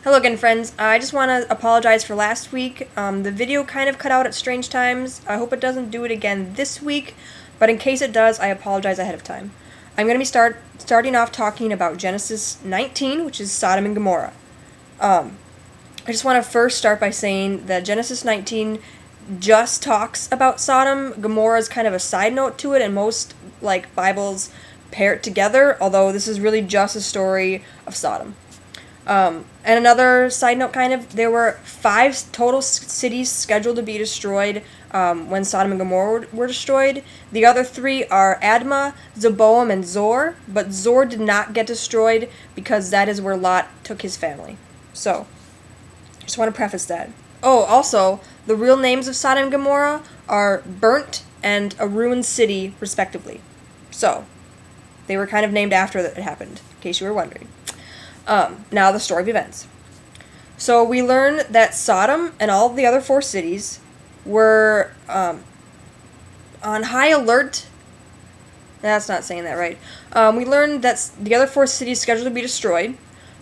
Hello again, friends. I just want to apologize for last week. The video kind of cut out at strange times. I hope it doesn't do it again this week, but in case it does, I apologize ahead of time. I'm going to be starting off talking about Genesis 19, which is Sodom and Gomorrah. I just want to first start by saying that Genesis 19 just talks about Sodom. Gomorrah is kind of a side note to it, and most Bibles pair it together, although this is really just a story of Sodom. And another side note, there were 5 total cities scheduled to be destroyed when Sodom and Gomorrah were destroyed. The other 3 are Admah, Zeboam, and Zor, but Zor did not get destroyed because that is where Lot took his family. So, just want to preface that. Oh, also, the real names of Sodom and Gomorrah are Burnt and a Ruined City, respectively. So, they were kind of named after it happened, in case you were wondering. Now the story of events. So we learn that Sodom and all the other 4 cities were on high alert. That's not saying that right. We learned that the other 4 cities scheduled to be destroyed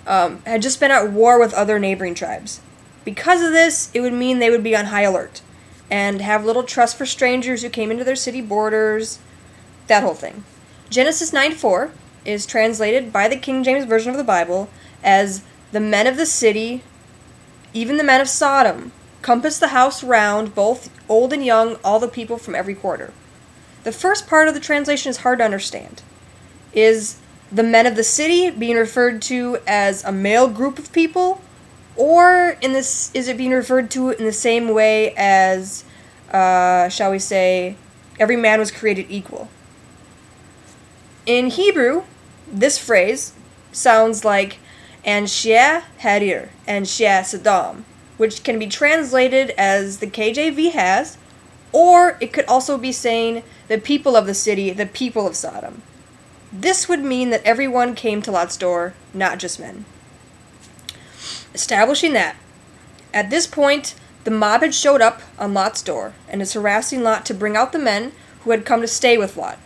had just been at war with other neighboring tribes. Because of this, it would mean they would be on high alert and have little trust for strangers who came into their city borders, that whole thing. Genesis 9:4 is translated by the King James Version of the Bible as, "The men of the city, even the men of Sodom, compassed the house round, both old and young, all the people from every quarter." The first part of the translation is hard to understand. Is the men of the city being referred to as a male group of people? Or is it being referred to in the same way as, shall we say, every man was created equal? In Hebrew, this phrase sounds like Ansheh Harir, Ansheh Sodom, which can be translated as the KJV has, or it could also be saying the people of the city, the people of Sodom. This would mean that everyone came to Lot's door, not just men. Establishing that, at this point, the mob had showed up on Lot's door and is harassing Lot to bring out the men who had come to stay with Lot.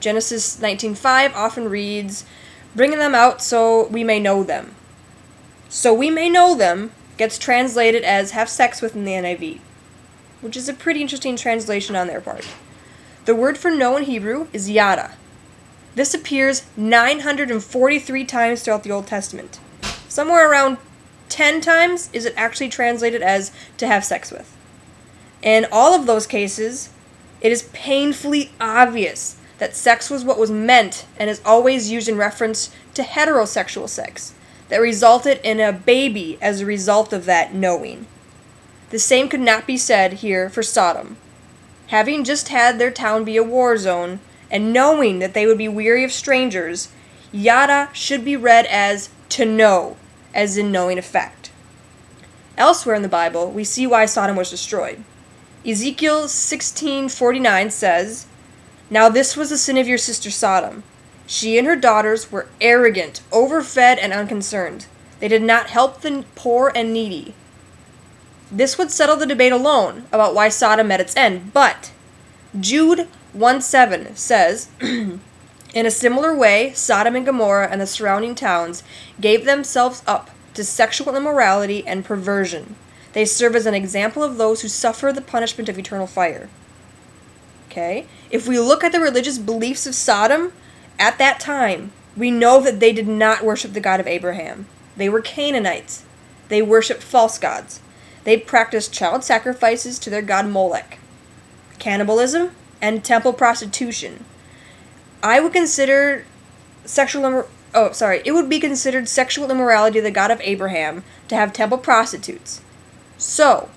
Genesis 19:5 often reads, "Bringing them out so we may know them." "So we may know them" gets translated as "have sex with" in the NIV, which is a pretty interesting translation on their part. The word for know in Hebrew is yada. This appears 943 times throughout the Old Testament. Somewhere around 10 times is it actually translated as "to have sex with." In all of those cases, it is painfully obvious that sex was what was meant and is always used in reference to heterosexual sex that resulted in a baby as a result of that knowing. The same could not be said here for Sodom. Having just had their town be a war zone and knowing that they would be weary of strangers, yada should be read as "to know," as in knowing a fact. Elsewhere in the Bible, we see why Sodom was destroyed. Ezekiel 16:49 says, "Now this was the sin of your sister Sodom. She and her daughters were arrogant, overfed, and unconcerned. They did not help the poor and needy." This would settle the debate alone about why Sodom met its end, but Jude 1:7 says, "In a similar way, Sodom and Gomorrah and the surrounding towns gave themselves up to sexual immorality and perversion. They serve as an example of those who suffer the punishment of eternal fire." Okay? If we look at the religious beliefs of Sodom at that time, we know that they did not worship the God of Abraham. They were Canaanites. They worshipped false gods. They practiced child sacrifices to their god Molech, cannibalism, and temple prostitution. It would be considered sexual immorality of the God of Abraham to have temple prostitutes. So,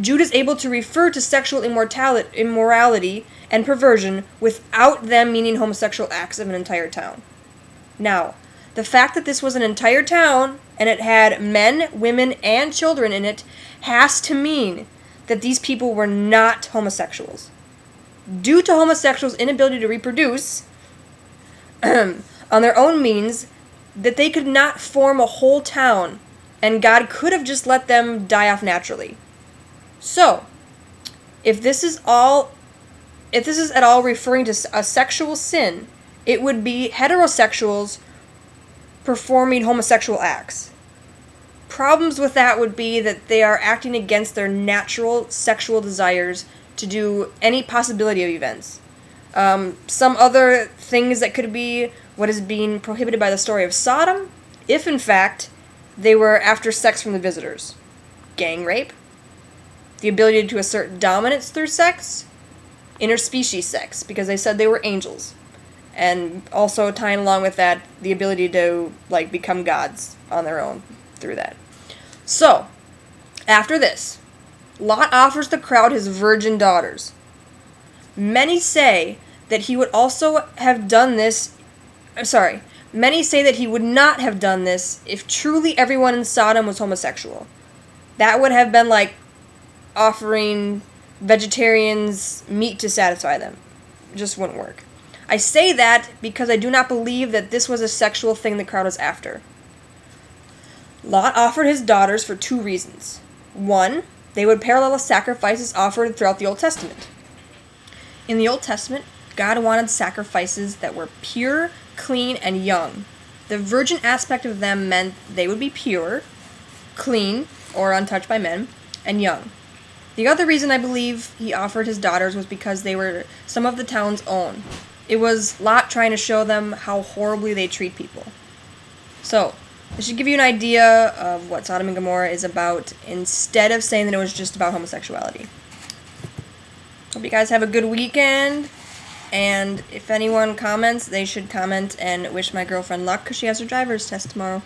Jude is able to refer to sexual immorality and perversion without them meaning homosexual acts of an entire town. Now, the fact that this was an entire town and it had men, women, and children in it has to mean that these people were not homosexuals. Due to homosexuals' inability to reproduce on their own means, that they could not form a whole town, and God could have just let them die off naturally. So, if this is at all referring to a sexual sin, it would be heterosexuals performing homosexual acts. problems with that would be that they are acting against their natural sexual desires to do any possibility of events. Some other things that could be what is being prohibited by the story of Sodom, if in fact they were after sex from the visitors. Gang rape, the ability to assert dominance through sex, interspecies sex, because they said they were angels. And also tying along with that, the ability to, like, become gods on their own through that. So, after this, Lot offers the crowd his virgin daughters. Many say that he would also have done this, many say that he would not have done this if truly everyone in Sodom was homosexual. That would have been like offering vegetarians meat to satisfy them. It just wouldn't work. I say that because I do not believe that this was a sexual thing the crowd was after. Lot offered his daughters for two reasons. One, they would parallel the sacrifices offered throughout the Old Testament. In the Old Testament, God wanted sacrifices that were pure, clean, and young. The virgin aspect of them meant they would be pure, clean, or untouched by men, and young. The other reason I believe he offered his daughters was because they were some of the town's own. It was Lot trying to show them how horribly they treat people. So, this should give you an idea of what Sodom and Gomorrah is about, instead of saying that it was just about homosexuality. Hope you guys have a good weekend, and if anyone comments, they should comment and wish my girlfriend luck, because she has her driver's test tomorrow.